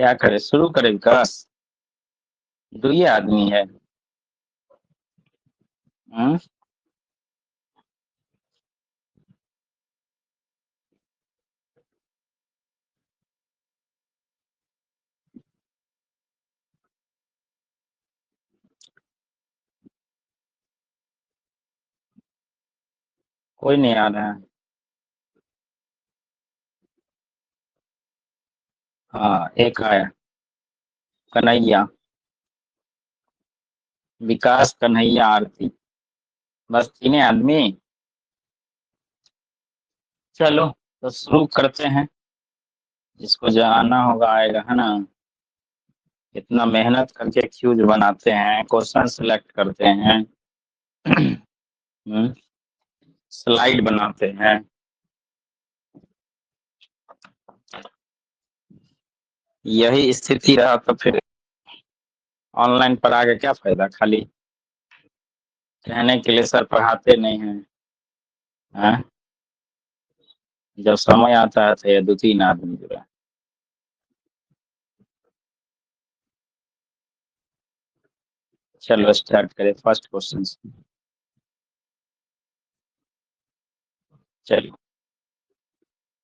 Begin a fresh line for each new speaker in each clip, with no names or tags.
क्या करे, शुरू करे विकास। दुइये आदमी है। हम्म। कोई नहीं आ रहा है। हाँ, एक आया। कन्हैया। विकास, कन्हैया, आरती। बस तीन आदमी। चलो तो शुरू करते हैं। जिसको जाना होगा आएगा, है ना। इतना मेहनत करके क्यूज बनाते हैं, क्वेश्चन सिलेक्ट करते हैं। हम्म, स्लाइड बनाते हैं। यही स्थिति रहा तो फिर ऑनलाइन पढ़ा के क्या फायदा, खाली कहने के लिए सर पढ़ाते नहीं हैं। हैं? जब समय आता है तो ये दो तीन आदमी जुड़ा। चलो स्टार्ट करें फर्स्ट क्वेश्चन से। चलिए,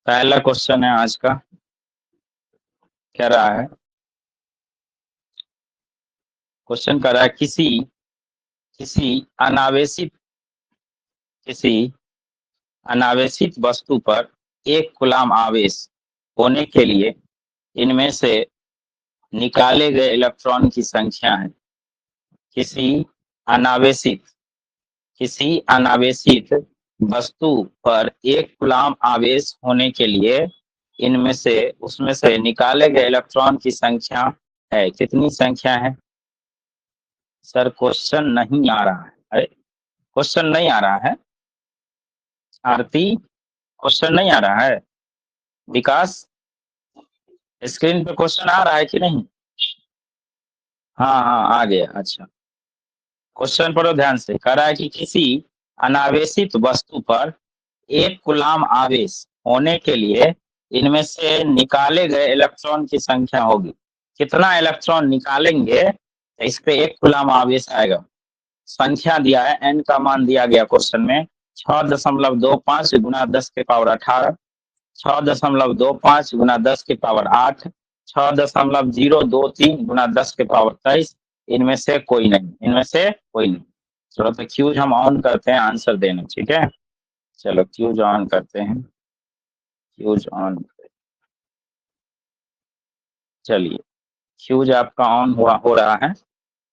पहला क्वेश्चन है आज का। क्या रहा है? क्वेश्चन कर रहा है, किसी किसी अनावेशित किसी अनावेशित वस्तु पर एक कूलाम आवेश होने के लिए इनमें से निकाले गए इलेक्ट्रॉन की संख्या है। किसी अनावेशित किसी अनावेशित वस्तु पर एक कूलाम आवेश होने के लिए इनमें से उसमें से निकाले गए इलेक्ट्रॉन की संख्या है। कितनी संख्या है? सर क्वेश्चन नहीं आ रहा है। अरे, क्वेश्चन नहीं आ रहा है। आरती, क्वेश्चन नहीं आ रहा है। विकास, स्क्रीन पे क्वेश्चन आ रहा है कि नहीं? हाँ हाँ, आ गया। अच्छा, क्वेश्चन पढ़ो ध्यान से। कह रहा है कि किसी अनावेशित वस्तु पर एक कूलाम आवेश होने के लिए इनमें से निकाले गए इलेक्ट्रॉन की संख्या होगी। कितना इलेक्ट्रॉन निकालेंगे तो इस पे एक कूलाम आवेश आएगा। संख्या दिया है, एन का मान दिया गया क्वेश्चन में 6.25 गुना 10⁻18, 6.25 गुना 10⁻8, 6.023 गुना 10⁻23। इनमें से कोई नहीं, इनमें से कोई नहीं। चलो तो क्यूज हम ऑन करते हैं आंसर देने, ठीक है। चलो क्यूज ऑन करते हैं। क्यूज ऑन। चलिए, क्यूज आपका ऑन हुआ हो रहा है।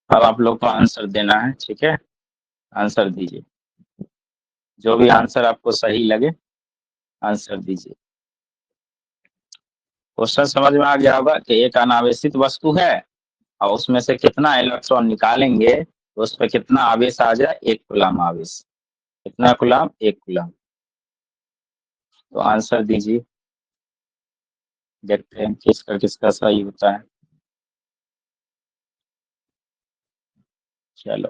अब आप लोग को आंसर देना है, ठीक है। आंसर दीजिए, जो भी आंसर आपको सही लगे आंसर दीजिए। क्वेश्चन समझ में आ गया होगा कि एक अनावेशित वस्तु है और उसमें से कितना इलेक्ट्रॉन निकालेंगे तो उस पर कितना आवेश आ जाए, एक कूलाम आवेश। कितना कूलाम? एक कूलाम। तो आंसर दीजिए, देखते हैं किसका किसका सही होता है। चलो,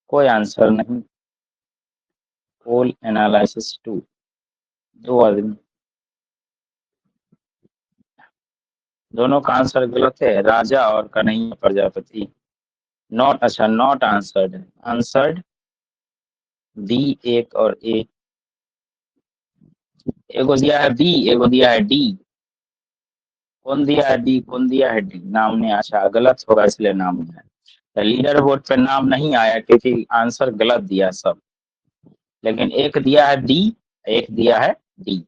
कोई आंसर नहीं। कोल एनालिसिस 2, दो आदमी, दोनों का आंसर गलत है। राजा और कन्हैया प्रजापति। नॉट, अच्छा नॉट आंसर्ड है। आंसर्ड बी, एक और ए। एगो दिया है बी, एगो दिया है डी। कौन दिया है डी, कौन दिया है डी? नाम ने, अच्छा गलत होगा इसलिए नाम नहीं है। लीडर बोर्ड पे नाम नहीं आया क्योंकि आंसर गलत दिया सब। लेकिन एक दिया है डी, एक दिया है डी।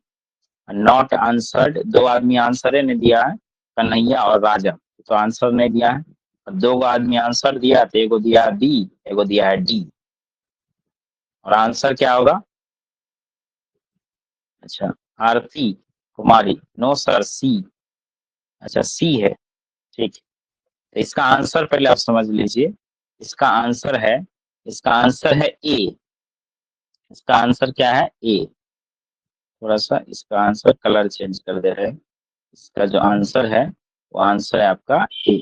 नॉट आंसर्ड, दो आदमी आंसर ने दिया है, कन्हैया और राजा। तो आंसर नहीं दिया है। दो आदमी आंसर दिया तो एगो दिया है बी, एगो दिया है डी। और आंसर क्या होगा? अच्छा, आरती कुमारी। नो सर, सी। अच्छा सी है, ठीक है। तो इसका आंसर पहले आप समझ लीजिए। इसका आंसर है, इसका आंसर है ए। इसका आंसर क्या है? ए। थोड़ा सा इसका आंसर कलर चेंज कर दे रहे हैं। इसका जो आंसर है वो आंसर है आपका ए।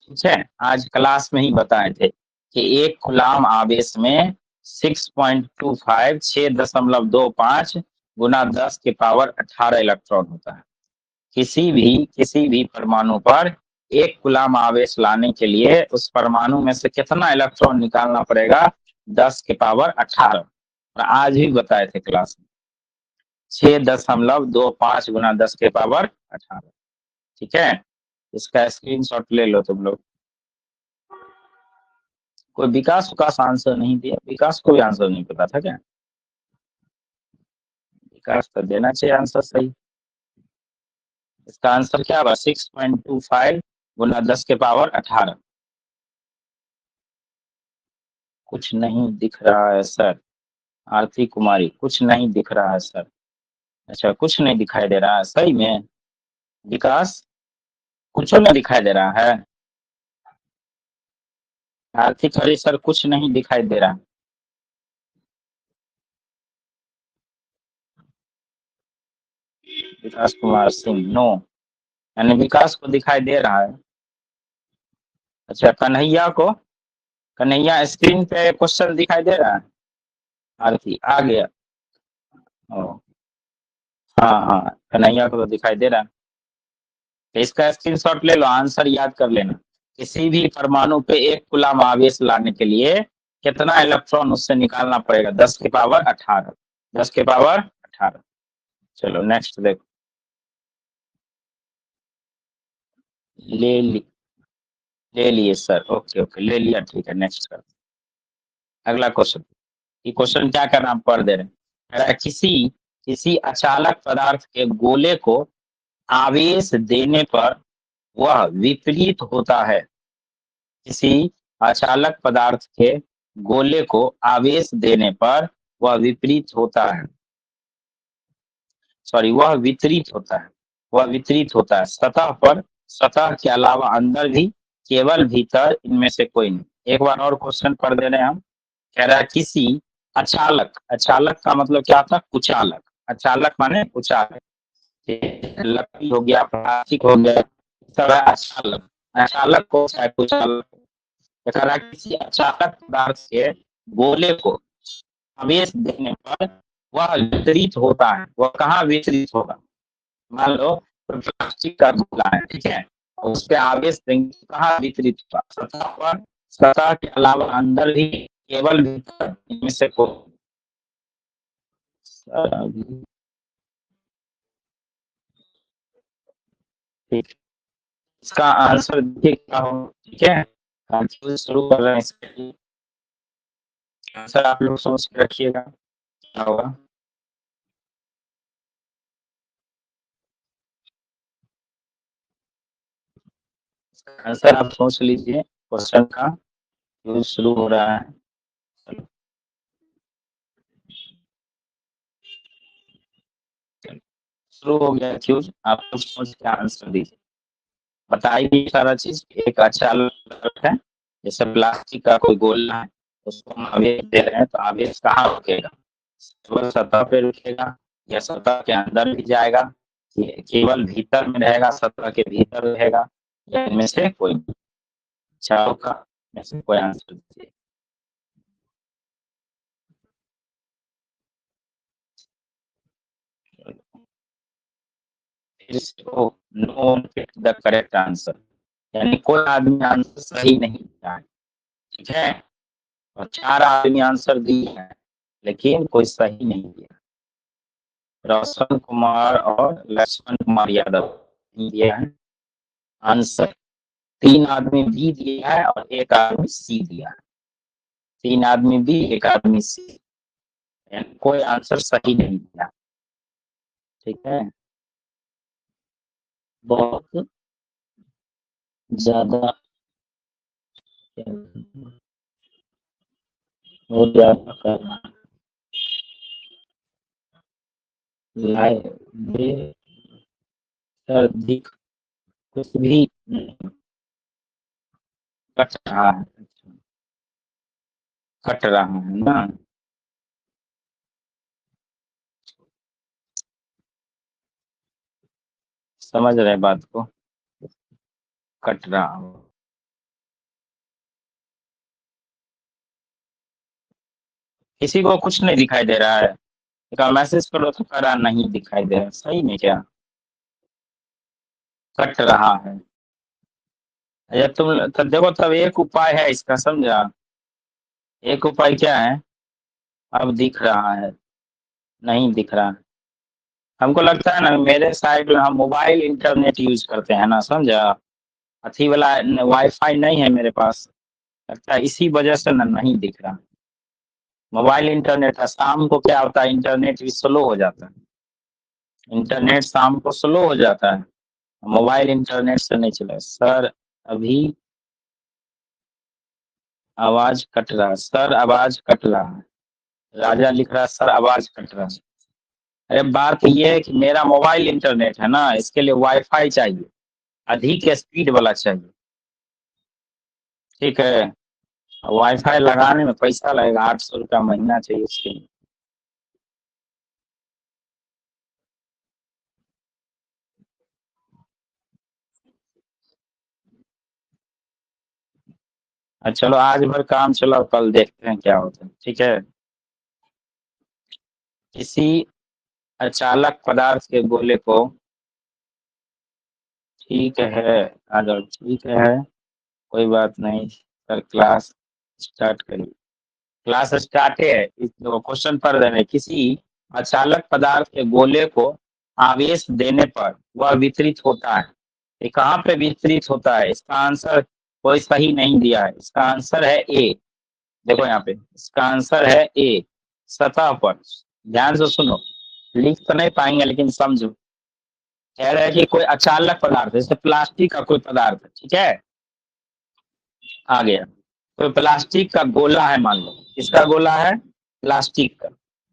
ठीक है, आज क्लास में ही बताए थे कि एक कूलाम आवेश में 6.25, 6.25 गुना 10 के पावर 18 इलेक्ट्रॉन होता है। किसी भी परमाणु पर 1 कूलम आवेश लाने के लिए उस परमाणु में से कितना इलेक्ट्रॉन निकालना पड़ेगा? 10 के पावर 18। और आज भी बताए थे क्लास में 6.25 गुना 10 के पावर 18। ठीक है, इसका स्क्रीनशॉट ले लो तुम लोग। कोई विकास आंसर नहीं दिया? विकास को भी आंसर नहीं पता था क्या? विकास तो देना चाहिए आंसर सही। इसका आंसर क्या होगा? 6.25 गुना 10 के पावर 18। कुछ नहीं दिख रहा है सर। आरती कुमारी, कुछ नहीं दिख रहा है सर। अच्छा, कुछ नहीं दिखाई दे रहा है सही में? विकास, कुछ नहीं दिखाई दे रहा है? आरती खरी सर, कुछ नहीं दिखाई दे रहा। विकास कुमार सिंह, नो। यानी विकास को दिखाई दे रहा है। अच्छा, कन्हैया को? कन्हैया, स्क्रीन पे क्वेश्चन दिखाई दे रहा है? आरती आ गया। ओ, हाँ हाँ, कन्हैया को तो दिखाई दे रहा है। तो इसका स्क्रीनशॉट ले लो, आंसर याद कर लेना। किसी भी परमाणु पे 1 कूलम आवेश लाने के लिए कितना इलेक्ट्रॉन उससे निकालना पड़ेगा? 10 के पावर 18। 10 के पावर 18। चलो नेक्स्ट देखो। ले ली, ले लिए सर, ओके ओके, ले लिया, ठीक है, नेक्स्ट कर। अगला क्वेश्चन। ये क्वेश्चन क्या कर रहा, हम पढ़ दे रहे हैं। कह रहा है, किसी अचालक पदार्थ के गोले को आवेश देने पर वह विपरीत होता है। किसी अचालक पदार्थ के गोले को आवेश देने पर वह विपरीत होता है। सॉरी, वह वितरित होता है। वह वितरित होता है सतह पर, सतह के अलावा अंदर भी, केवल भीतर, इनमें से कोई नहीं। एक बार और क्वेश्चन पढ़ दे रहे हैं हम। कह रहा है, किसी अचालक, अचालक का मतलब क्या होता है? कुचालक। अचालक माने कुचालक। लकड़ी हो गया, प्लास्टिक हो गया, सब है अचालक। अचालक को चाहे कुचालक। कह रहा है, किसी अचालक पदार्थ के गोले को आवेश देने पर वह वितरित होता है। वह कहाँ वितरित होगा? मान लो प्लास्टिक का गोला है, ठीक है, और उस पर आवेश देंगे तो कहाँ वितरित होगा? सतह पर, सतह के अलावा अंदर भी, केवल भीतर, इनमें से कोई। ठीक, इसका आंसर देखिए क्या हो। ठीक है, कंफ्यूज शुरू कर रहे हैं इसके लिए। आंसर आप लोग सोच के रखिएगा क्या होगा। आंसर आप सोच लीजिए, क्वेश्चन का यूज शुरू हो रहा है। शुरू हो गया क्यूज, आप लोग सोच के आंसर दीजिए। बताइए सारा चीज। एक अच्छा है, जैसे प्लास्टिक का कोई गोला है, उसको हम आवेश दे रहे हैं, तो आवेश कहाँ रुकेगा? केवल सतह पे रुकेगा, या सतह के अंदर भी जाएगा, केवल भीतर में रहेगा, सतह के भीतर रहेगा, या इनमें से कोई? चारों का में से कोई आंसर दीजिए। No pick the correct answer, यानी कोई आदमी आंसर सही नहीं दिया है। ठीक है, और 4 आदमी आंसर दिए हैं, लेकिन कोई सही नहीं दिया। रोशन कुमार और लक्ष्मण कुमार यादव दिया है आंसर। 3 आदमी बी दिया है और 1 आदमी सी दिया है। 3 आदमी बी, 1 आदमी सी, कोई आंसर सही नहीं दिया। ठीक है, बहुत ज्यादा, बहुत ज्यादा करना लाए सर्वाधिक, कुछ भी कट रहा है, कट रहा है ना? समझ रहे बात को? कट रहा हो, किसी को कुछ नहीं दिखाई दे रहा है? मैसेज करो तो करा नहीं दिखाई दे रहा, सही में क्या कट रहा है? अच्छा तुम तब देखो, तब एक उपाय है इसका, समझा? एक उपाय क्या है? अब दिख रहा है? नहीं दिख रहा। हमको लगता है ना, मेरे साइड में हम मोबाइल इंटरनेट यूज करते हैं ना, समझा? अथी वाला वाईफाई नहीं है मेरे पास, लगता है इसी वजह से ना नहीं दिख रहा। मोबाइल इंटरनेट है, शाम को क्या होता है, इंटरनेट भी स्लो हो जाता है। इंटरनेट शाम को स्लो हो जाता है, मोबाइल इंटरनेट से नहीं चला सर। अभी आवाज कट रहा है सर, आवाज कट रहा है। राजा लिख रहा है सर, आवाज कट रहा है। अरे बात ये है कि मेरा मोबाइल इंटरनेट है ना, इसके लिए वाईफाई चाहिए, अधिक स्पीड वाला चाहिए। ठीक है, वाईफाई लगाने में पैसा लगेगा, 800 रुपया महीना चाहिए उसके लिए। चलो आज भर काम चलो, कल देखते हैं क्या होता है, ठीक है। किसी अचालक पदार्थ के गोले को, ठीक है, अगर ठीक है, कोई बात नहीं सर, क्लास स्टार्ट करिए। क्लास स्टार्ट है, इस क्वेश्चन पढ़ रहे हैं। किसी अचालक पदार्थ के गोले को आवेश देने पर वह वितरित होता है। ये कहाँ पे वितरित होता है, इसका आंसर कोई सही नहीं दिया है, इसका आंसर है ए। देखो यहाँ पे इसका आंसर है ए, सतह पर। ध्यान से सुनो, लिख तो नहीं पाएंगे लेकिन समझो। कह रहे हैं कि कोई अचालक पदार्थ, जैसे प्लास्टिक का कोई पदार्थ है, ठीक है, आ गया। कोई प्लास्टिक का गोला है, मान लो किसका गोला है, प्लास्टिक का।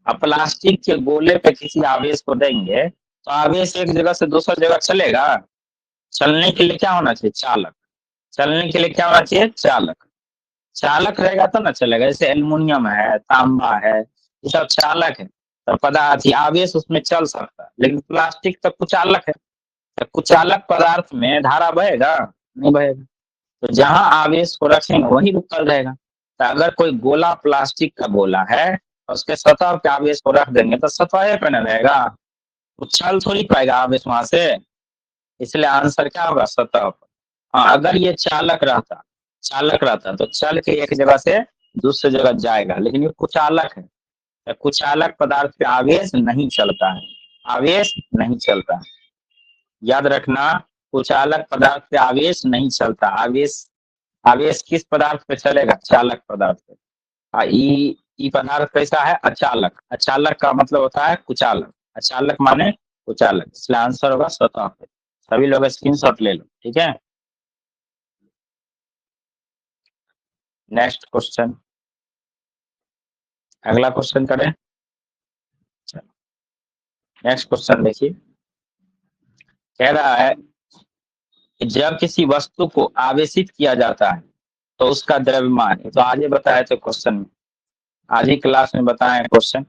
अब प्लास्टिक के गोले पे किसी आवेश को देंगे तो आवेश एक जगह से दूसरी जगह चलेगा। चलने के लिए क्या होना चाहिए, चालक। चलने के लिए क्या होना चाहिए, चालक। चालक रहेगा तो ना चलेगा, जैसे एल्युमिनियम है, तांबा है, ये सब चालक है। तो पदार्थ आवेश उसमें चल सकता है, लेकिन प्लास्टिक तो कुचालक है। तो कुचालक पदार्थ में धारा बहेगा, नहीं बहेगा। तो जहां आवेश को रखेंगे वहीं रुकल रहेगा। तो अगर कोई गोला प्लास्टिक का गोला है, उसके सतह पे आवेश को रख देंगे तो सतह पे न रहेगा, उछल थोड़ी पाएगा आवेश वहां से। इसलिए आंसर क्या होगा, सतह पर। हाँ, अगर ये चालक रहता तो चल के एक जगह से दूसरी जगह जाएगा, लेकिन ये कुचालक है। तो कुचालक पदार्थ पे आवेश नहीं चलता है, आवेश नहीं चलता है। याद रखना, कुचालक पदार्थ पे आवेश नहीं चलता। आवेश आवेश किस पदार्थ पे चलेगा, चालक पदार्थ पे। ई पदार्थ कैसा है, अचालक। अचालक का मतलब होता है कुचालक, अचालक माने कुचालक, इसलिए आंसर होगा सतह पे। सभी लोग स्क्रीनशॉट ले लो, ठीक है। नेक्स्ट क्वेश्चन, अगला क्वेश्चन करें। नेक्स्ट क्वेश्चन देखिए, कह रहा है कि जब किसी वस्तु को आवेशित किया जाता है तो उसका द्रव्यमान, तो आज ही बताया थे क्वेश्चन में, आज ही क्लास में बताए क्वेश्चन।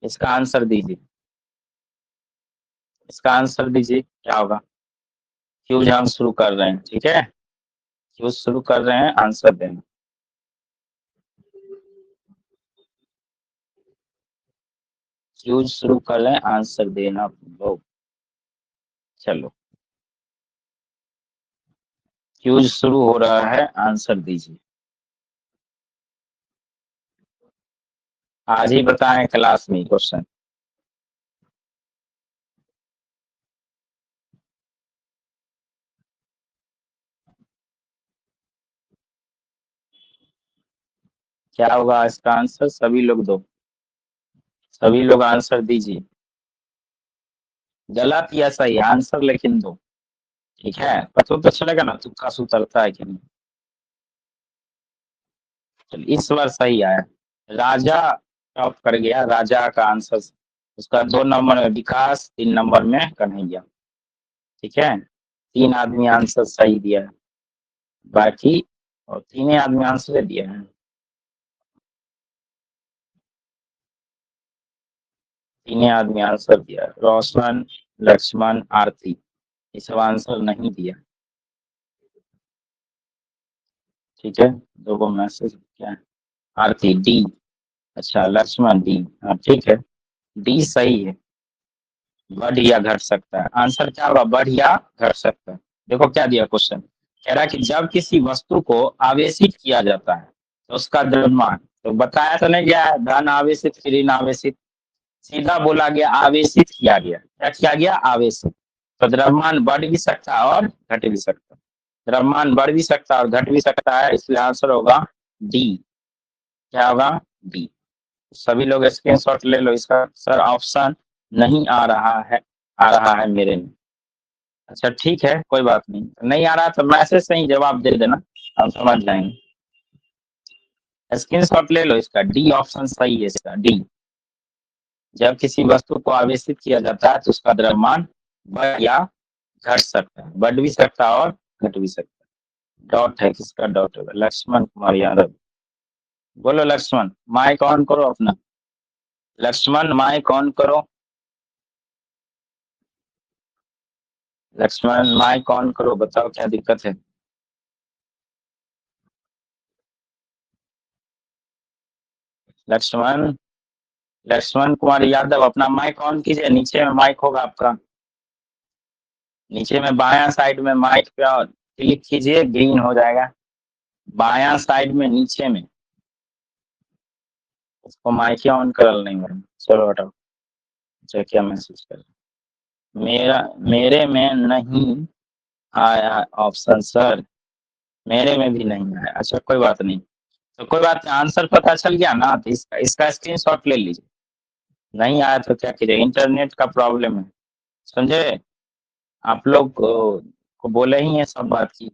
इसका आंसर दीजिए, इसका आंसर दीजिए क्या होगा। क्यूज हम शुरू कर रहे हैं, ठीक है, क्यूज शुरू कर रहे हैं, आंसर देना। क्यूज शुरू कर रहे हैं, आंसर देना लोग। चलो, क्यूज शुरू हो रहा है, आंसर दीजिए। आज ही बताएं क्लास में क्वेश्चन। क्या होगा इसका आंसर, सभी लोग दो, सभी लोग आंसर दीजिए। गलत या सही आंसर लेकिन दो, ठीक है, पता तो चलेगा ना तुक्का सुतरता है कि नहीं। चलिए इस बार सही आया, राजा टॉप कर गया, राजा का आंसर। उसका 2 नंबर में विकास, 3 नंबर में कन्हैया, ठीक है। 3 आदमी आंसर सही दिया है, बाकी और 3 आदमी आंसर दिए हैं। 3 आदमी आंसर दिया, रोशन, लक्ष्मण, आरती, ये सब आंसर नहीं दिया, ठीक है। दो को मैसेज क्या है, आरती डी, अच्छा लक्ष्मण डी, हाँ ठीक है। डी सही है, बढ़ या घट सकता है। आंसर क्या होगा, बढ़ या घट सकता है। देखो क्या दिया क्वेश्चन, कह रहा है कि जब किसी वस्तु को आवेशित किया जाता है तो उसका द्रव्यमान, तो बताया तो नहीं गया है धन आवेशित फिर ऋण आवेशित, सीधा बोला गया आवेशित किया गया। क्या किया गया, आवेशित। तो द्रव्यमान बढ़ भी सकता है और घट भी सकता है, द्रव्यमान बढ़ भी सकता है और घट भी सकता है, इसलिए आंसर होगा डी। क्या होगा, डी। सभी लोग स्क्रीनशॉट ले लो इसका। सर ऑप्शन नहीं आ रहा है, आ रहा है मेरे में। अच्छा ठीक है, कोई बात नहीं, नहीं आ रहा तो मैसेज से ही जवाब दे देना, हम समझ जाएंगे। स्क्रीनशॉट ले लो इसका, डी ऑप्शन सही है इसका, डी। जब किसी वस्तु को आवेशित किया जाता है तो उसका द्रव्यमान बढ़ या घट सकता है, बढ़ भी सकता है और घट भी सकता है। डॉट है, किसका डॉट होगा, लक्ष्मण कुमार यादव। बोलो लक्ष्मण, माइक ऑन करो अपना, लक्ष्मण माइक ऑन करो, लक्ष्मण माइक ऑन करो, बताओ क्या दिक्कत है। लक्ष्मण, लक्ष्मण कुमार यादव अपना माइक ऑन कीजिए, नीचे में माइक होगा आपका, नीचे में बायां साइड में माइक पे क्लिक कीजिए, ग्रीन हो जाएगा, बायां साइड में नीचे में। उसको माइक ही ऑन करल नहीं हो रहा, चलो हटाओ। अच्छा क्या मैसेज कर, मेरा, मेरे में नहीं आया ऑप्शन सर, मेरे में भी नहीं आया। अच्छा कोई बात नहीं, तो कोई बात नहीं, आंसर पता चल गया ना, तो इसका स्क्रीनशॉट ले लीजिए। नहीं आया तो क्या कीजिए, इंटरनेट का प्रॉब्लम है, समझे। आप लोग को बोले ही है सब बात की,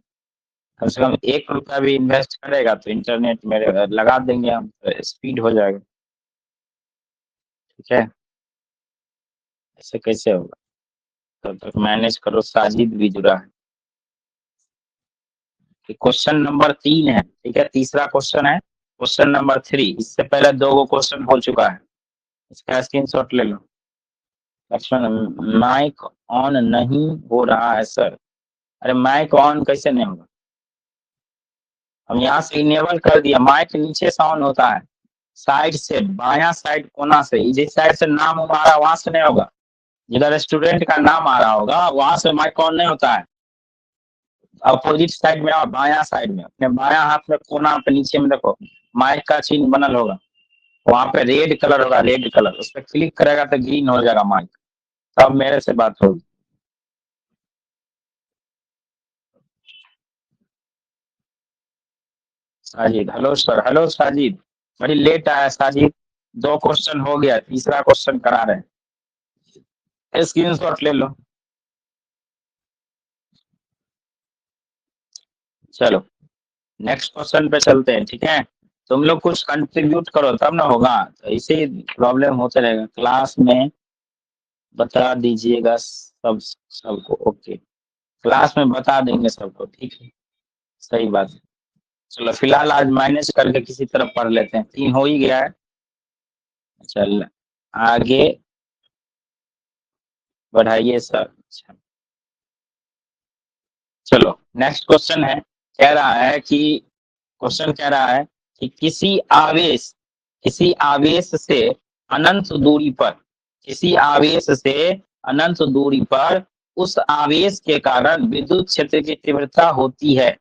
कम से कम 1 रुपया भी इन्वेस्ट करेगा तो इंटरनेट मेरे लगा देंगे हम, तो स्पीड हो जाएगा, ठीक है। ऐसे कैसे होगा, तब तक मैनेज करो, साजिद भी जुड़ा है। क्वेश्चन नंबर 3 है, ठीक है, तीसरा क्वेश्चन है, क्वेश्चन नंबर 3। इससे पहले 2 क्वेश्चन हो चुका है, इसका स्क्रीनशॉट ले लो। लक्ष्मण, माइक ऑन नहीं हो रहा है सर। अरे माइक ऑन कैसे नहीं होगा, हम यहाँ से इनेबल कर दिया, माइक नीचे से ऑन होता है, साइड से, बाया साइड कोना से, जिस साइड से नाम हमारा वहां से नहीं होगा, जिधर स्टूडेंट का नाम आ रहा होगा वहां से माइक ऑन नहीं होता है। अपोजिट साइड में और बाया साइड में, अपने बाया हाथ में कोना पे नीचे में देखो, माइक का चिन्ह बनल होगा, वहां पे रेड कलर होगा, रेड कलर, उस पर क्लिक करेगा तो ग्रीन हो जाएगा माइक, तब मेरे से बात होगी। Sajid, hello sir, hello Sajid, बड़ी लेट आया साजिद, 2 क्वेश्चन हो गया, तीसरा क्वेश्चन करा रहे हैं, स्क्रीन शॉट ले लो। चलो नेक्स्ट क्वेश्चन पे चलते हैं, ठीक है। तुम लोग कुछ कंट्रीब्यूट करो तब ना होगा, तो इसे प्रॉब्लम होते रहेगा, क्लास में बता दीजिएगा सब, सबको, ओके, क्लास में बता देंगे सबको, ठीक है, सही बात है। चलो फिलहाल आज मैनेज करके किसी तरह पढ़ लेते हैं, 3 हो ही गया है। चल आगे बढ़ाइए सर। अच्छा, चलो नेक्स्ट क्वेश्चन है, कह रहा है कि, क्वेश्चन कह रहा है कि किसी आवेश से अनंत दूरी पर, किसी आवेश से अनंत दूरी पर उस आवेश के कारण विद्युत क्षेत्र की तीव्रता होती है।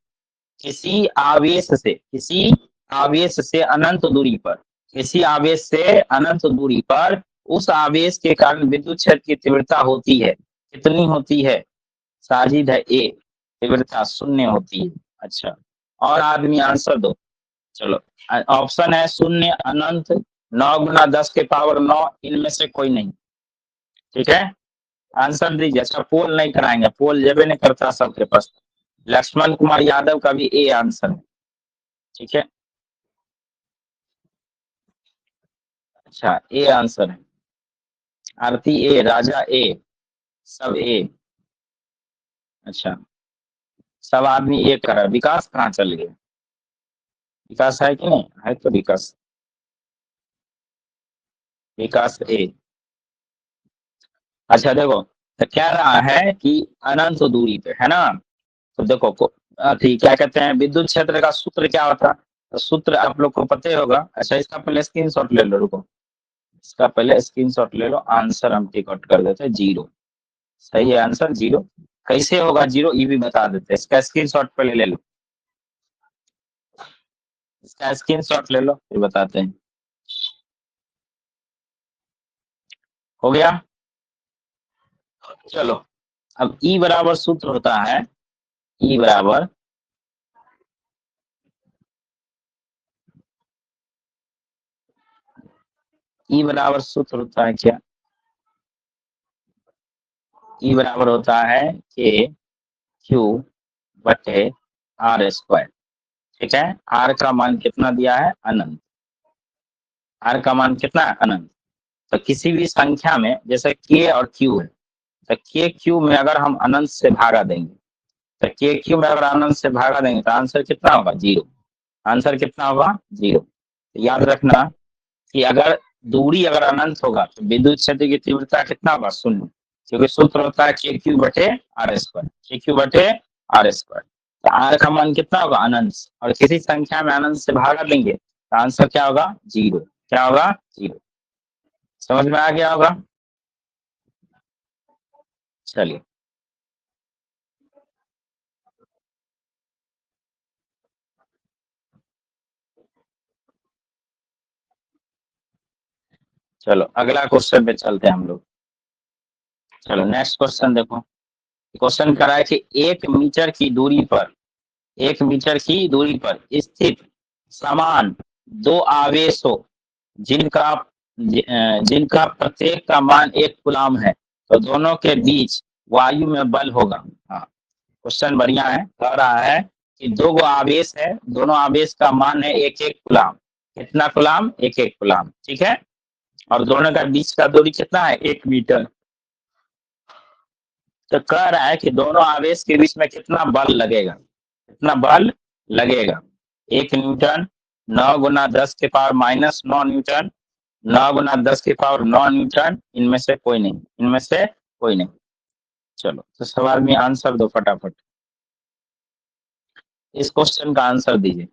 किसी आवेश से, किसी आवेश से अनंत दूरी पर, किसी आवेश से अनंत दूरी पर उस आवेश के कारण विद्युत क्षेत्र की तीव्रता होती है, कितनी होती है। साजिद है ए, तीव्रता 0 होती है। अच्छा, और आदमी आंसर दो। चलो ऑप्शन है 0, अनंत, 9 × 10⁻9, इनमें से कोई नहीं, ठीक है, आंसर दीजिए। अच्छा पोल नहीं कराएंगे, पोल जब नहीं करता सबके पास। लक्ष्मण कुमार यादव का भी ए आंसर है, ठीक है। अच्छा ए आंसर है, आरती ए, राजा ए, सब ए। अच्छा सब आदमी ए कर रहा है, विकास कहाँ चल गया, विकास है कि नहीं है, तो विकास, विकास ए। अच्छा देखो, तो कह रहा है कि अनंत दूरी पे है ना, तो देखो ठीक, क्या कहते हैं, विद्युत क्षेत्र का सूत्र क्या होता है, तो सूत्र आप लोग को पता ही होगा। अच्छा इसका पहले स्क्रीन शॉट ले लो, रुको, इसका पहले स्क्रीनशॉट ले लो, आंसर हम टिक आउट कर देते हैं 0। सही है आंसर 0। कैसे होगा 0 ये भी बता देते हैं, इसका स्क्रीनशॉट पहले ले लो, इसका स्क्रीनशॉट ले लो फिर बताते हैं। हो गया? चलो अब ई बराबर सूत्र होता है, ई बराबर सूत्र होता है क्या? ई बराबर होता है के क्यू बटे आर स्क्वायर। ठीक है, आर का मान कितना दिया है? अनंत। आर का मान कितना है? अनंत। तो किसी भी संख्या में जैसे के और क्यू है, तो के क्यू में अगर हम अनंत से भागा देंगे, तो के क्यू में अगर अनंत से भागा देंगे तो आंसर कितना होगा? 0। आंसर कितना होगा? 0। तो याद रखना कि अगर दूरी अगर अनंत होगा तो विद्युत क्षेत्र की तीव्रता कितना होगा? 0, क्योंकि सूत्र होता है के क्यू बटे आर स्क्वायर, के क्यू बटे आर स्क्वायर। तो आर का मान कितना होगा? अनंत। और किसी संख्या में अनंत से भागा देंगे तो आंसर क्या होगा? 0। क्या होगा? 0। समझ में आ गया होगा? चलिए चलो अगला क्वेश्चन पे चलते हैं हम लोग। चलो नेक्स्ट क्वेश्चन देखो। क्वेश्चन करा है कि 1 मीटर की दूरी पर, 1 मीटर की दूरी पर स्थित समान दो आवेशों जिनका जिनका प्रत्येक का मान 1 कूलाम है, तो दोनों के बीच वायु में बल होगा। हाँ, क्वेश्चन बढ़िया है। कह रहा है कि दो गो आवेश है, दोनों आवेश का मान है 1 1 कूलाम। कितना कूलाम? 1 1 कूलाम। ठीक है, और दोनों का बीच का दूरी कितना है? 1 मीटर। तो कह रहा है कि दोनों आवेश के बीच में कितना बल लगेगा? कितना बल लगेगा? 1 न्यूटन, 9 × 10⁻⁹ न्यूटन, 9 × 10⁻⁹ इनमें से कोई नहीं, इनमें से कोई नहीं। चलो तो सवाल में आंसर दो फटाफट, इस क्वेश्चन का आंसर दीजिए।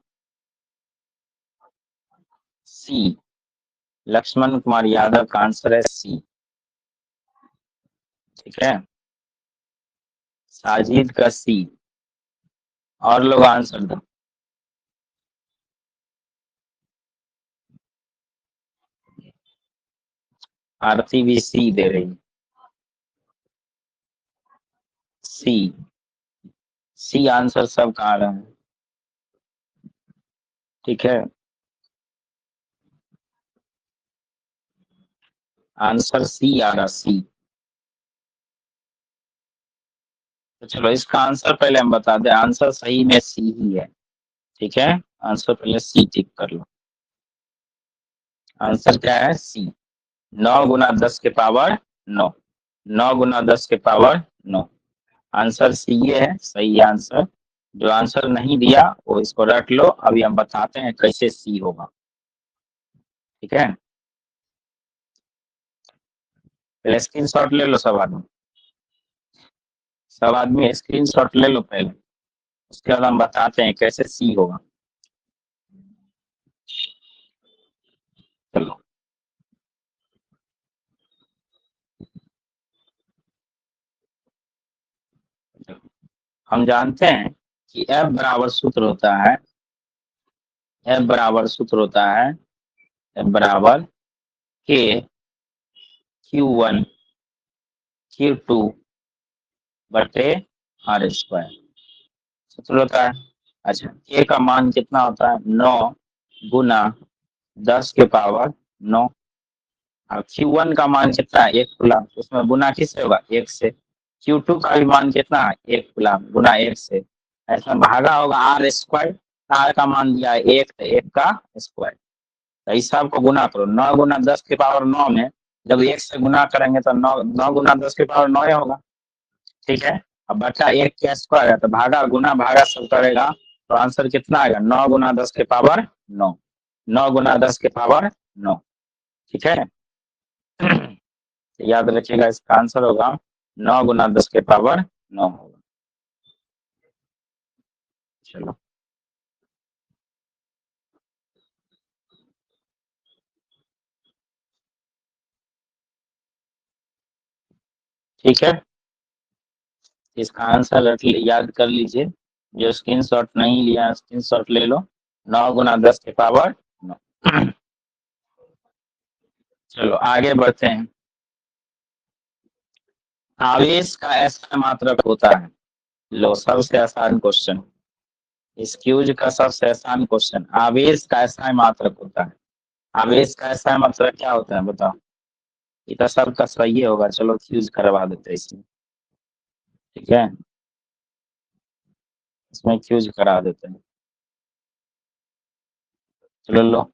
सी, लक्ष्मण कुमार यादव का आंसर है सी। ठीक है, साजिद का सी। और लोग आंसर दो। आरती भी सी दे रही। सी, सी आंसर सब कहा रहे हैं। ठीक है, आंसर सी आ रहा, सी। तो चलो इसका आंसर पहले हम बता दें, आंसर सही में सी ही है। ठीक है, आंसर पहले सी टिक कर लो। आंसर क्या है? सी। 9 × 10⁻⁹ 9 × 10⁻⁹ आंसर सी ये है, सही आंसर। जो आंसर नहीं दिया वो इसको रट लो, अभी हम बताते हैं कैसे सी होगा। ठीक है, पहले स्क्रीन शॉट ले लो सब आदमी, सब आदमी स्क्रीन शॉट ले लो पहले, उसके बाद हम बताते हैं कैसे सी होगा। चलो हम जानते हैं कि एफ बराबर सूत्र होता है, एफ बराबर सूत्र होता है, एफ बराबर के Q1 Q2 बटे आर स्क्वायर सूत्र होता है। अच्छा, के का मान कितना होता है? 9 × 10⁻⁹ और Q1 का मान कितना है? 1 कूलाम। उसमें गुना किससे होगा? 1 से। Q2 का भी मान कितना है? 1 कूलाम गुना 1 से। ऐसा भागा होगा आर स्क्वायर, आर का मान दिया है 1, तो 1 का स्क्वायर। तो इस सब को गुना करो, 9 × 10⁹ में जब 1 से गुना करेंगे तो 9 × 10⁻⁹ होगा। ठीक है, अब बचा 1 का स्क्वायर है, तो भागा गुना भागा सब करेगा तो आंसर कितना आएगा? 9 × 10⁻⁹। 9 × 10⁻⁹। ठीक है, याद रखिएगा इसका आंसर होगा 9 × 10⁻⁹ होगा। चलो ठीक है, इसका आंसर याद कर लीजिए। जो स्क्रीनशॉट नहीं लिया स्क्रीनशॉट ले लो। 9 गुना 10 के पावर 9। चलो आगे बढ़ते हैं। आवेश का ऐसा मात्रक होता है। लो सबसे आसान क्वेश्चन, इस क्यूज का सबसे आसान क्वेश्चन, आवेश का ऐसा मात्रक होता है। आवेश का ऐसा मात्रक क्या होता है बताओ। ये तो सबका सही होगा, चलो क्यूज करवा देते हैं इसमें। ठीक है, इसमें क्यूज करा देते हैं। चलो लो,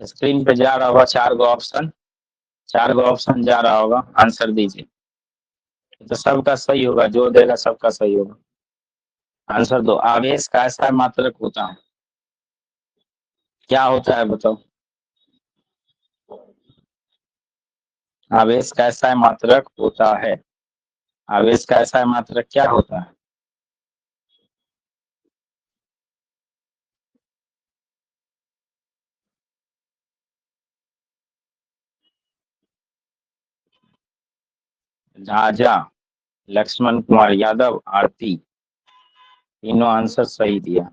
स्क्रीन पे जा रहा होगा 4 गो ऑप्शन, 4 गो ऑप्शन जा रहा होगा, आंसर दीजिए। तो सबका सही होगा, जो देगा सबका सही होगा। आंसर दो। आवेश का ऐसा मात्रक होता है, क्या होता है बताओ। आवेश का ऐसा मात्रक होता है। आवेश का ऐसा मात्रक क्या होता है। झाझा, लक्ष्मण कुमार यादव, आरती, तीनों आंसर सही दिया।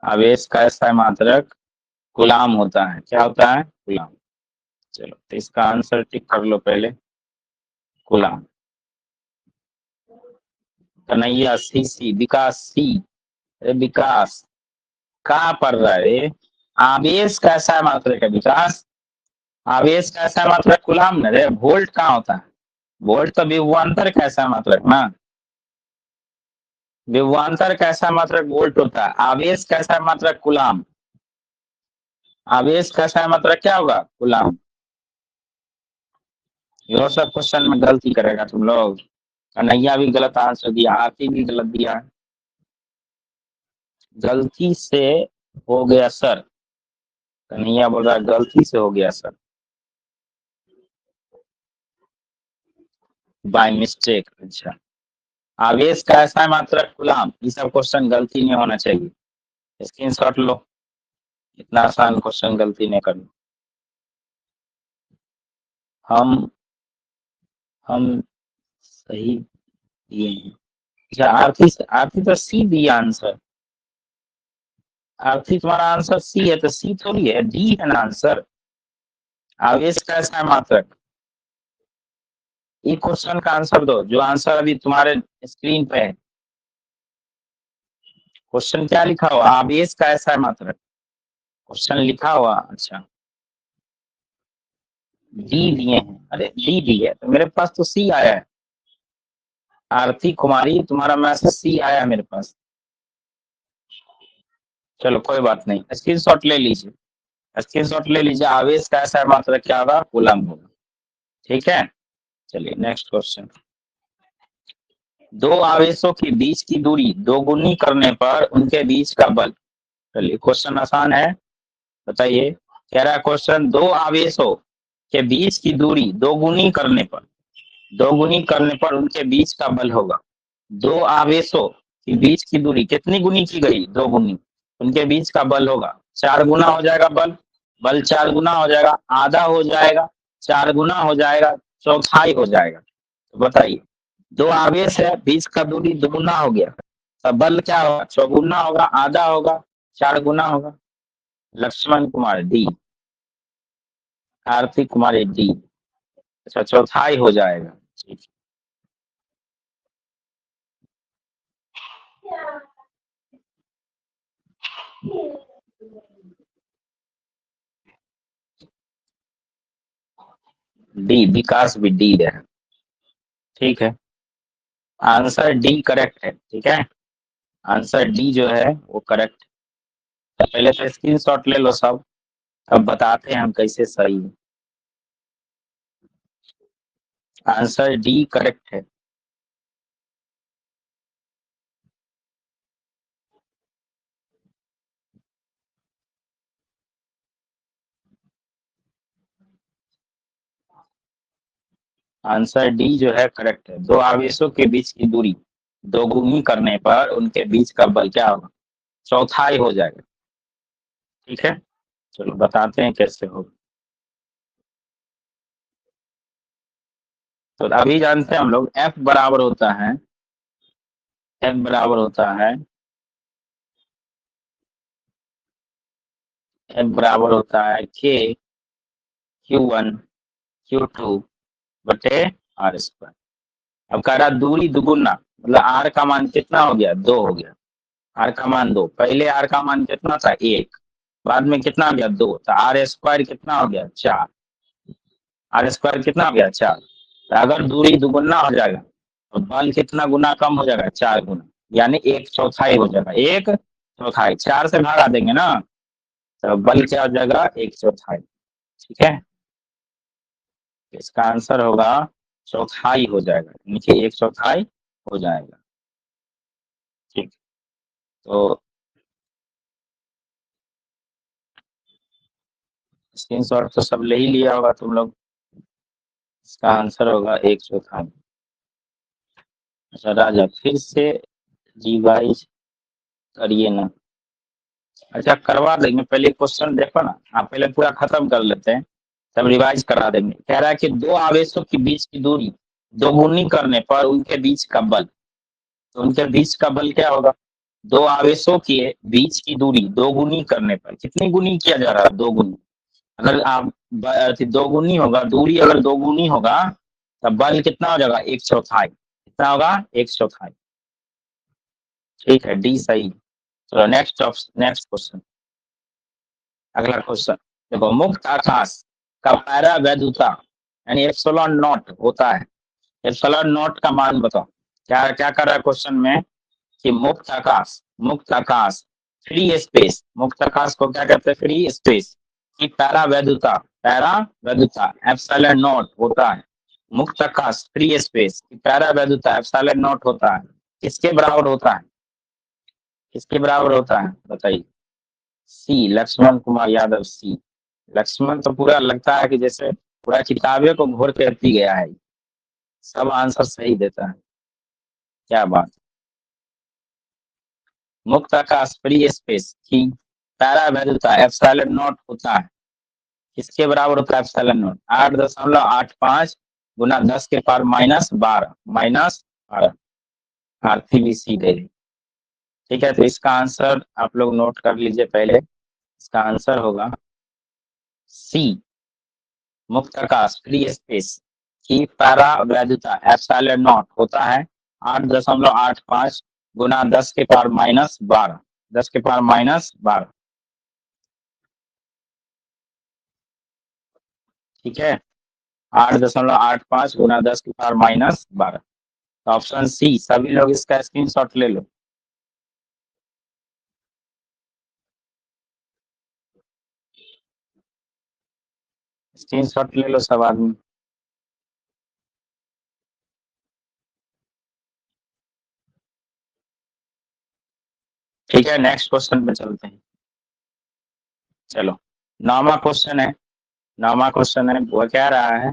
आवेश का ऐसा मात्रक गुलाम होता है। क्या होता है, गुलाम। चलो तो इसका आंसर टिक कर लो पहले, गुलाम। कन्हैया सी सी, विकास सी। अरे विकास कहाँ पढ़ रहा है रे? आवेश का ऐसा मात्रक है विकास, आवेश का ऐसा मात्रक गुलाम न रे। वोल्ट कहाँ होता है, वोल्ट तो विभवांतर का ऐसा मात्रक ना, विभवांतर का ऐसा मात्रक वोल्ट होता है। आवेश का ऐसा मात्रक गुलाम, आवेश का ऐसा मात्रक क्या होगा, गुलाम। ये सब क्वेश्चन में गलती करेगा तुम लोग। कन्हैया भी गलत आंसर दिया, आरती भी गलत दिया। गलती से हो गया सर, कन्हैया बोल रहा गलती से हो गया सर, बाय मिस्टेक। अच्छा, आवेश का ऐसा मात्रक गुलाम, ये सब क्वेश्चन गलती नहीं होना चाहिए। स्क्रीनशॉट लो, इतना आसान क्वेश्चन गलती नहीं करना। हम हम सही दिए हैं। अच्छा आरती, आरती तो सी दिया आंसर। आरती तुम्हारा आंसर सी है, तो सी थोड़ी है, डी है ना आंसर। आवेश का ऐसा मात्रक, ये क्वेश्चन का आंसर दो, जो आंसर अभी तुम्हारे स्क्रीन पे है। क्वेश्चन क्या लिखा हुआ, आवेश का ऐसा मात्रक, क्वेश्चन लिखा हुआ। अच्छा डी दिए हैं, अरे डी दी है तो मेरे पास तो सी आया है। आरती कुमारी तुम्हारा मैसेज सी आया है मेरे पास। चलो कोई बात नहीं, स्क्रीनशॉट ले लीजिए, स्क्रीनशॉट ले लीजिए। आवेश का ऐसा मात्रक क्या होगा, कूलम होगा। ठीक है, चलिए नेक्स्ट क्वेश्चन। दो आवेशों के बीच की दूरी दोगुनी करने पर उनके बीच का बल। चलिए क्वेश्चन आसान है, बताइए। कह रहा है क्वेश्चन, दो आवेशों के बीच की दूरी दोगुनी करने पर, दोगुनी करने पर उनके बीच का बल होगा। दो आवेशों के बीच की दूरी कितनी गुनी की गई, दो गुनी, उनके बीच का बल होगा 4 गुना हो जाएगा बल, बल 4 गुना हो जाएगा, आधा हो जाएगा, 4 गुना हो जाएगा, चौथाई हो जाएगा। तो बताइए, दो आवेश है, बीच का दूरी दुगुना हो गया, तब बल क्या होगा, चौगुना होगा, आधा होगा, 4 गुना होगा। Laxman Kumar D, Kartik Kumar D. अच्छा चौथाई हो जाएगा, ठीक। डी, विकास भी डी है, ठीक है। आंसर डी करेक्ट है, ठीक है। आंसर डी जो है वो करेक्ट। पहले तो स्क्रीनशॉट ले लो सब, अब बताते हैं हम कैसे सही है। आंसर डी करेक्ट है। आंसर डी जो है करेक्ट है। दो आवेशों के बीच की दूरी दोगुनी करने पर उनके बीच का बल क्या होगा, चौथाई हो जाएगा। ठीक है, चलो बताते हैं कैसे होगा। तो अभी जानते हैं हम लोग F बराबर होता है, F बराबर होता है, F बराबर होता है K Q1 Q2 बटे R स्क्वायर। अब कह रहा दूरी दुगुना, मतलब R का मान कितना हो गया, 2 हो गया। R का मान 2, पहले R का मान कितना था 1, बाद में कितना हो गया 2, तो R स्क्वायर कितना हो गया 4, R स्क्वायर कितना हो गया 4। तो अगर दूरी दुगुना हो जाएगा तो बल कितना गुना कम हो जाएगा, 4 गुना, यानी 1/4 हो जाएगा, 1/4, 4 से भागा देंगे ना तो बल क्या हो जाएगा 1/4। ठीक है, इसका आंसर होगा चौथाई हो जाएगा, नीचे 1/4 हो जाएगा। ठीक, तो स्क्रीनशॉट तो सब ले ही लिया होगा तुम लोग, इसका आंसर होगा 1/4। अच्छा राजा फिर से रिवाइज करिए ना। अच्छा करवा देंगे, पहले क्वेश्चन देखो ना, आप पहले पूरा खत्म कर लेते हैं तब रिवाइज करा देंगे। कह रहा है कि दो आवेशों के बीच की दूरी दोगुनी करने पर उनके बीच का बल, तो उनके बीच का बल क्या होगा, दो आवेशों के बीच की दूरी दोगुनी करने पर, कितनी गुनी किया जा रहा है, दोगुनी। अगर आप दोगुनी होगा, दूरी अगर दोगुनी होगा तब बल कितना हो जाएगा 1/4, कितना होगा 1/4। ठीक है, डी सही। चलो नेक्स्ट नेक्स्ट क्वेश्चन, अगला क्वेश्चन देखो, मुक्त आकाश का पैरा वैधुता यानी एप्सिलॉन नॉट होता है, एप्सिलॉन नॉट का मान बताओ। क्या क्या कर रहा है क्वेश्चन में कि मुक्त आकाश फ्री स्पेस, मुक्त आकाश को क्या कहते हैं, फ्री स्पेस की पैरा वैधुता एप्सिलॉन नॉट होता है। मुक्त आकाश फ्री स्पेस की पैरा वैधुता एप्सिलॉन नॉट होता है, किसके बराबर होता है, किसके बराबर होता है बताइए। सी, लक्ष्मण कुमार यादव सी। लक्ष्मण तो पूरा लगता है कि जैसे पूरा किताबें को घोर के पी गया है, सब आंसर सही देता है, क्या बात। मुक्त आकाश फ्री स्पेस की पैरा वैधुता एप्सिलॉन नॉट होता है, किसके बराबर होता है एप्सिलॉन नॉट, 8.85 गुना 10 के पावर -12 आरती भी सी दे रही। ठीक है, तो इसका आंसर आप लोग नोट कर लीजिए पहले, इसका आंसर होगा सी, मुक्त आकाश फ्री स्पेस की पैरा वैधुता एप्सिलॉन नॉट होता है 8.85 गुना 10 के पावर -12, 10 के पावर -12। ठीक है, 8.85 गुना 10 के पावर -12। ऑप्शन सी, सभी लोग इसका स्क्रीनशॉट ले लो। स्क्रीनशॉट ले लो सब आदमी। ठीक है, नेक्स्ट क्वेश्चन पे चलते हैं। चलो, नौवां क्वेश्चन है, नौवां क्वेश्चन है, वो कह रहा है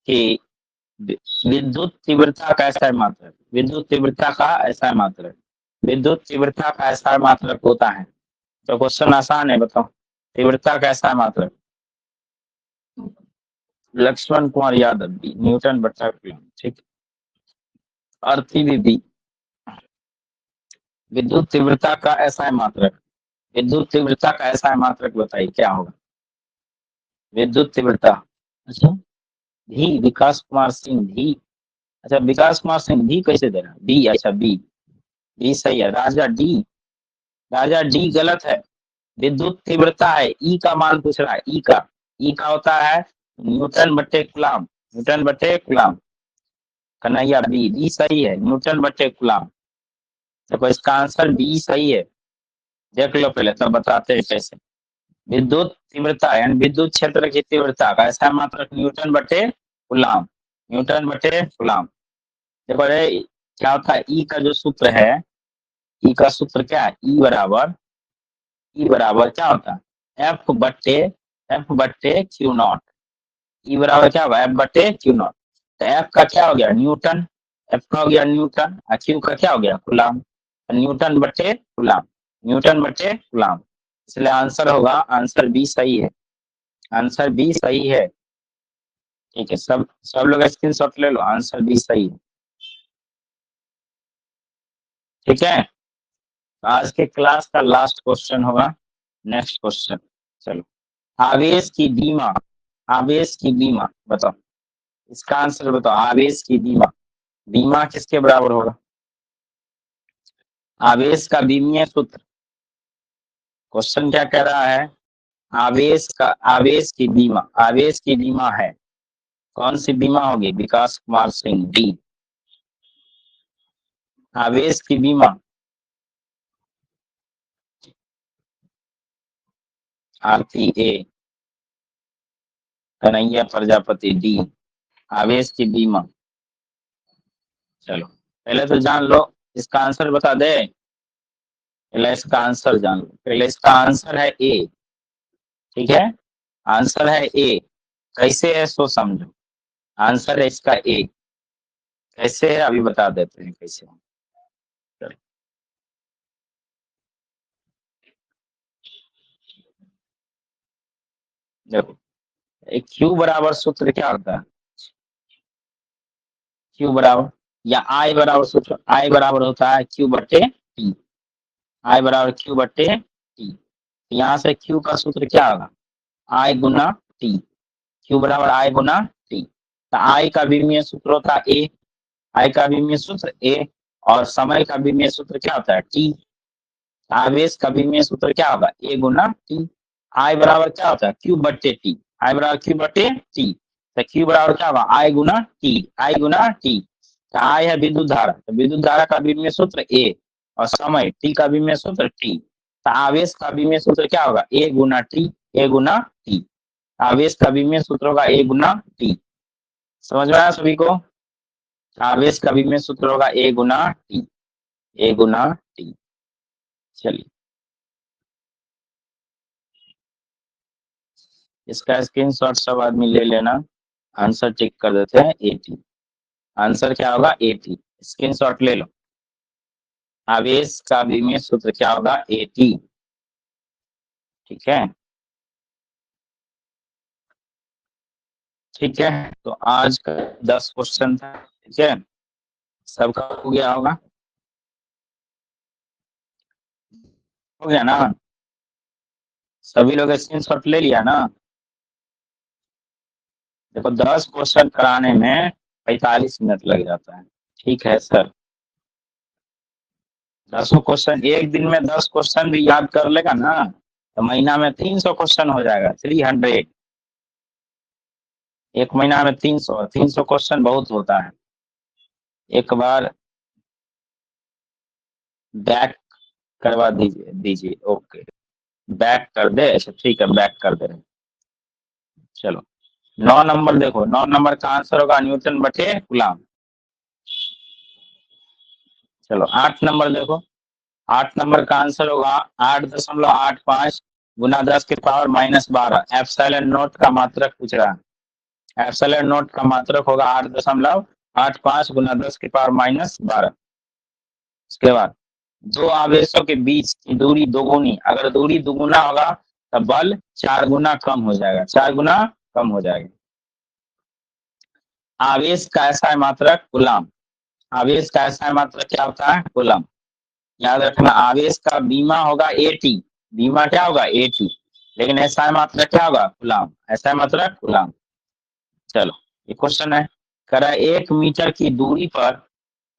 कि विद्युत तीव्रता का ऐसा मात्रक, विद्युत तीव्रता का ऐसा मात्रक, विद्युत तीव्रता का ऐसा मात्रक होता है। तो क्वेश्चन आसान है, बताओ तीव्रता का ऐसा मात्रक। लक्ष्मण कुमार यादव बी, न्यूटन बटा कूलम। ठीक, अर्थी भी बी। विद्युत तीव्रता का ऐसा मात्रक, विद्युत तीव्रता का ऐसा मात्रक बताइए क्या होगा, विद्युत तीव्रता। अच्छा भी, विकास कुमार सिंह भी। अच्छा विकास कुमार सिंह भी कैसे दे रहा है, बी, अच्छा बी, बी सही है। राजा डी, राजा डी गलत है, विद्युत तीव्रता है, ई का मान पूछ रहा है, ई का होता है न्यूटन बटे कूलम, न्यूटन बटे कूलम। कन्हैया बी, बी सही है, न्यूटन बटे कूलम। देखो इसका आंसर बी सही है, देख लो पहले तब बताते हैं कैसे। विद्युत तीव्रता यानी विद्युत क्षेत्र की तीव्रता का ऐसा मात्रक न्यूटन बटे कूलम, न्यूटन बटे कूलम। देखो क्या होता है, ई का जो सूत्र है, ई का सूत्र क्या है, ई बराबर क्या होता है, एफ बट्टे क्यू नॉट। ई बराबर क्या होगा, एफ बट्टे क्यू नॉट। तो एफ का क्या हो गया न्यूटन, एफ का हो गया न्यूटन, और क्यू का क्या हो गया कूलम, न्यूटन बट्टे कूलम, न्यूटन बट्टे कूलम। इसलिए आंसर होगा, आंसर बी सही है, आंसर बी सही है। ठीक है, सब लोग स्क्रीनशॉट ले लो, आंसर भी सही है। ठीक है, आज के क्लास का लास्ट क्वेश्चन होगा, नेक्स्ट क्वेश्चन। चलो, आवेश की बीमा, आवेश की बीमा बताओ, इसका आंसर बताओ। आवेश की बीमा, बीमा किसके बराबर होगा? आवेश का बीमीय सूत्र, क्वेश्चन क्या कह रहा है? आवेश की बीमा, आवेश की बीमा है, कौन सी बीमा होगी? विकास कुमार सिंह, डी। आवेश की बीमा, आरती, ए। कन्हैया प्रजापति, डी। आवेश की बीमा। चलो, पहले तो जान लो, इसका आंसर बता दे। पहले इसका आंसर जान लो, पहले इसका आंसर है ए। ठीक है, आंसर है ए। कैसे है सो समझो, आंसर है इसका ए। कैसे है अभी बता देते हैं कैसे। चलो, देखो, एक क्यू बराबर सूत्र क्या होता है? क्यू बराबर या आई बराबर सूत्र, आई बराबर होता है क्यू बटे टी। आई बराबर क्यू बटे टी। यहाँ से क्यू का सूत्र क्या होगा? आई गुना टी। क्यू बराबर आई गुना टी। तो आई का विमीय सूत्र होता है ए। आई का विमीय सूत्र ए, और समय का विमीय सूत्र क्या होता है? टी। आवेश का विमीय सूत्र क्या होगा? ए गुना टी। आई बराबर क्या होता है? क्यू बट्टे टी। आई बराबर क्यू बट्टे टी। तो क्यू बराबर क्या होगा? आई गुना टी। आई गुना टी। तो आई है विद्युत धारा, तो विद्युत धारा का विमीय सूत्र ए, और समय टी का विमीय सूत्र टी। तो आवेश का विमीय सूत्र क्या होगा? ए गुना टी। ए गुना टी। आवेश का विमीय सूत्र होगा ए गुना टी। समझ में आया सभी को? आवेश का विमीय सूत्र होगा ए गुना टी। ए गुना टी। चलिए, इसका स्क्रीनशॉट सब आदमी ले लेना, आंसर चेक कर देते हैं। 80, आंसर क्या होगा? 80। स्क्रीनशॉट ले लो, आवेश का विमीय सूत्र क्या होगा? 80। ठीक है, ठीक है। तो आज का 10 क्वेश्चन था। ठीक है, सबका हो गया होगा, हो गया ना? सभी लोग स्क्रीनशॉट ले लिया ना? देखो, 10 क्वेश्चन कराने में 45 मिनट लग जाता है। ठीक है सर, 10 क्वेश्चन एक दिन में, 10 क्वेश्चन भी याद कर लेगा ना, तो महीना में 300 क्वेश्चन हो जाएगा, 300। एक महीना में 300, 300 क्वेश्चन बहुत होता है। एक बार बैक करवा दीजिए, दीजिए, ओके। बैक कर दे, अच्छा ठीक है, बैक कर दे रहे हैं। चलो, 9 नंबर देखो, 9 नंबर का आंसर होगा न्यूटन बटे कूलम। चलो, 8 नंबर देखो, 8 नंबर का आंसर होगा 8.85 गुना 10 की पावर -12। एप्सिलॉन नोट का मात्रक पूछ रहा है। एप्सिलॉन नोट का मात्रक होगा 8.85 गुना 10 की पावर -12। उसके बाद, दो आवेशों के बीच की दूरी दोगुनी, अगर दूरी दुगुना होगा तो बल 4 गुना कम हो जाएगा, 4 गुना कम हो जाएगा। आवेश का ऐसा मात्रक कूलम। आवेश का ऐसा मात्रक क्या होता है? कूलम। याद रखना, आवेश का बीमा होगा एटी। बीमा क्या होगा? एटी। लेकिन ऐसा मात्रक क्या होगा? कूलम। ऐसा मात्रक कूलम। चलो, ये क्वेश्चन है, करा 1 मीटर की दूरी पर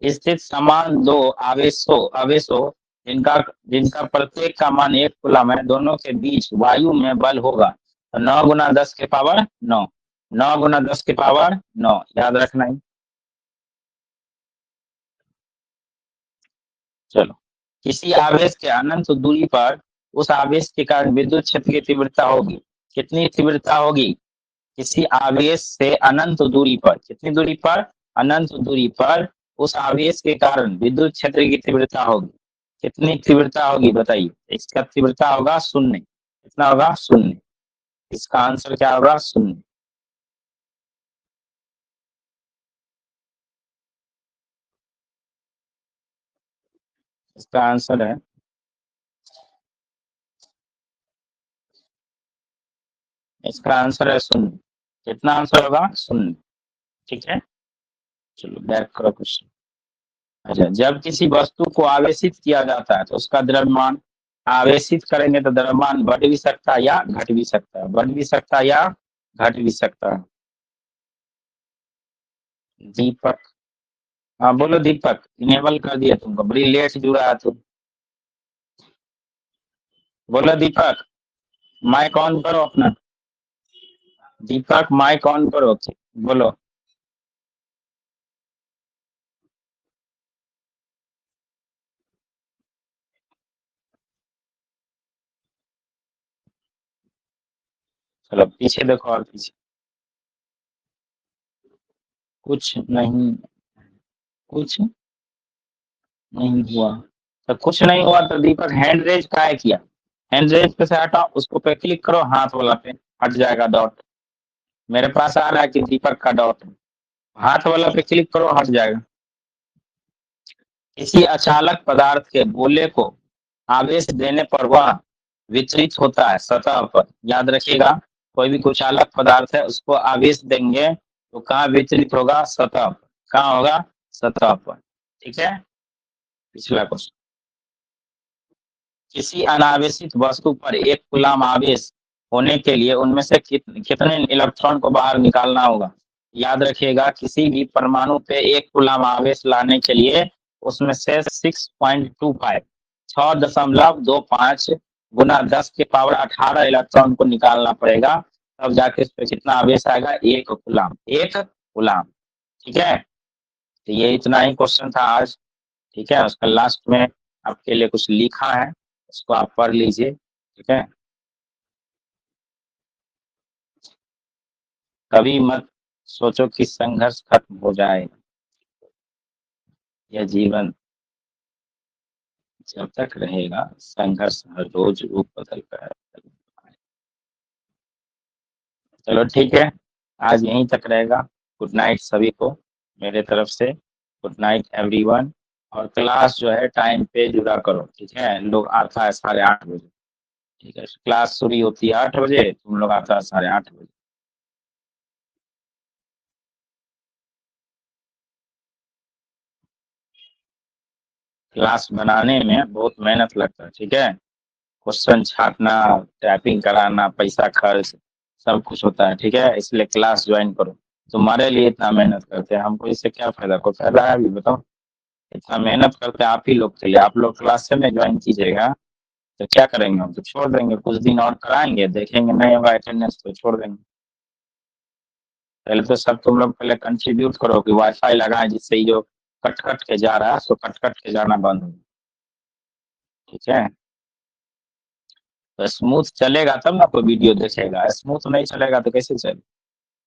स्थित समान दो आवेशों आवेशों जिनका जिनका प्रत्येक का मान 1 कूलम है, दोनों के बीच वायु में बल होगा तो 9 गुना 10 की पावर 9। 9 गुना 10 की पावर 9, याद रखना है। चलो, किसी आवेश के अनंत दूरी पर उस आवेश के कारण विद्युत क्षेत्र की तीव्रता होगी। कितनी तीव्रता होगी? किसी आवेश से अनंत दूरी पर, कितनी दूरी पर? अनंत दूरी पर उस आवेश के कारण विद्युत क्षेत्र की तीव्रता होगी। कितनी तीव्रता होगी बताइए? इसका तीव्रता होगा 0। कितना होगा? 0। इसका आंसर क्या होगा? 0। इसका आंसर है, इसका आंसर है 0। कितना आंसर होगा? शून्य। ठीक है, चलो बैक करो क्वेश्चन। अच्छा, जब किसी वस्तु को आवेशित किया जाता है तो उसका द्रव्यमान, आवेशित करेंगे तो द्रव्यमान बढ़ भी सकता है या घट भी सकता है, बढ़ भी सकता है या घट भी सकता है। दीपक, हाँ बोलो दीपक, इनेबल कर दिया तुमको, बड़ी लेट जुड़ा है तुम। बोलो दीपक, माइक ऑन करो अपना। दीपक माइक ऑन करो, बोलो। चलो पीछे देखो और पीछे। कुछ नहीं, कुछ नहीं हुआ। तो कुछ नहीं हुआ तो दीपक हैंड रेज काहे किया? हैंड रेज पे से हटाओ, उसको पे क्लिक करो, हाथ वाला पे हट जाएगा डॉट। मेरे पास आ रहा है कि दीपक का डॉट है। हाथ वाला पे क्लिक करो, हट जाएगा। किसी अचालक पदार्थ के गोले को आवेश देने पर वह विचलित होता है सतह पर। याद रखिएगा, कोई भी कुछ चालक पदार्थ है उसको आवेश देंगे तो कहाँ विचलित होगा? सतह पर। कहाँ होगा? सतह पर। ठीक है, पिछला क्वेश्चन। किसी अनावेशित वस्तु पर एक कूलम आवेश होने के लिए उनमें से कितने इलेक्ट्रॉन को बाहर निकालना होगा? याद रखिएगा, किसी भी परमाणु पे एक कूलम आवेश लाने के लिए उसमें से 6.25 6.25 गुना 10 के पावर 18 इलेक्ट्रॉन को निकालना पड़ेगा, तब जाके इस पे कितना आवेश आएगा? एक कूलम, एक कूलम। ठीक है, तो ये इतना ही क्वेश्चन था आज। ठीक है, उसका लास्ट में आपके लिए कुछ लिखा है, उसको आप पढ़ लीजिए। ठीक है, कभी मत सोचो कि संघर्ष खत्म हो जाए, यह जीवन जब तक रहेगा संघर्ष हर रोज रूप बदल कर। चलो ठीक है, आज यहीं तक रहेगा। गुड नाइट सभी को मेरे तरफ से, गुड नाइट एवरीवन। और क्लास जो है टाइम पे जुड़ा करो, ठीक है? लोग आता है 8:30 बजे। ठीक है, क्लास शुरू होती है 8 बजे, तुम लोग आता है 8:30 बजे। क्लास बनाने में बहुत मेहनत लगता है, ठीक है? क्वेश्चन छापना, टाइपिंग कराना, पैसा खर्च, सब कुछ होता है। ठीक है, इसलिए क्लास ज्वाइन करो। तुम्हारे लिए इतना मेहनत करते हैं, हमको इससे क्या फायदा? कोई फायदा है? अभी बताओ। इतना मेहनत करते हैं आप ही लोग के लिए, आप लोग क्लास में ज्वाइन कीजिएगा तो क्या करेंगे? हम तो छोड़ देंगे, कुछ दिन और कराएंगे, देखेंगे नहीं होगा अटेंडेंस तो छोड़ देंगे। पहले तो सब तुम लोग पहले कंट्रीब्यूट करो कि वाईफाई लगाएं, जिससे ये जो कट कट के जा रहा है सो कट कट के जाना बंद हो। ठीक है, तो स्मूथ चलेगा तब ना कोई वीडियो देखेगा, स्मूथ नहीं चलेगा तो कैसे चलेगा?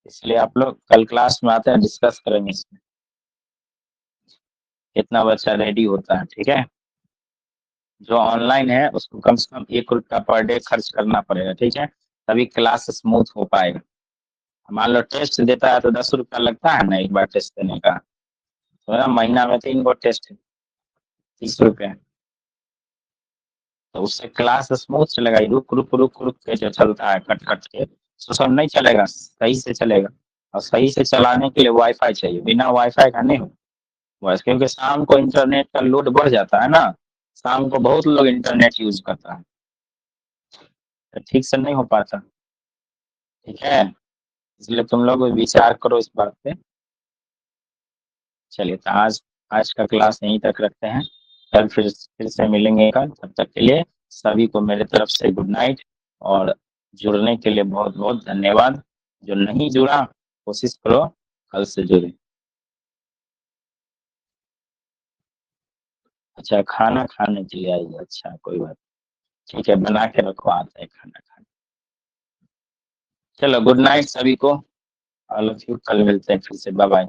इसलिए आप लोग कल क्लास में आते हैं, डिस्कस करेंगे इसमें कितना बच्चा रेडी होता है। ठीक है, जो ऑनलाइन है उसको कम से कम 1 रुपया पर डे खर्च करना पड़ेगा। ठीक है, तभी क्लास स्मूथ हो पाएगा। मान लो टेस्ट देता है तो 10 रुपया लगता है ना एक बार टेस्ट देने का, तो ना महीना में 3 गो टेस्ट, 30 रुपया। तो उससे क्लास स्मूथ चलेगा। रुक रुक रुक रुक के जो चलता है कट कट के, तो सब नहीं चलेगा, सही से चलेगा। और सही से चलाने के लिए वाईफाई चाहिए, बिना वाईफाई का नहीं हो बस, क्योंकि शाम को इंटरनेट का लोड बढ़ जाता है ना, शाम को बहुत लोग इंटरनेट यूज करता है, तो ठीक से नहीं हो पाता। ठीक है, इसलिए तुम लोग विचार करो इस बात पे। चलिए, तो आज आज का क्लास यहीं तक रखते हैं, कल फिर से मिलेंगे कल। तब तक के लिए सभी को मेरे तरफ से गुड नाइट, और जुड़ने के लिए बहुत बहुत धन्यवाद। जो नहीं जुड़ा कोशिश करो कल से जुड़े। अच्छा, खाना खाने के लिए आइए, अच्छा कोई बात। ठीक है, बना के रखो, आता है खाना खाने। चलो गुड नाइट सभी को, ऑल ऑफ यू, कल मिलते हैं फिर से, बाय बाय।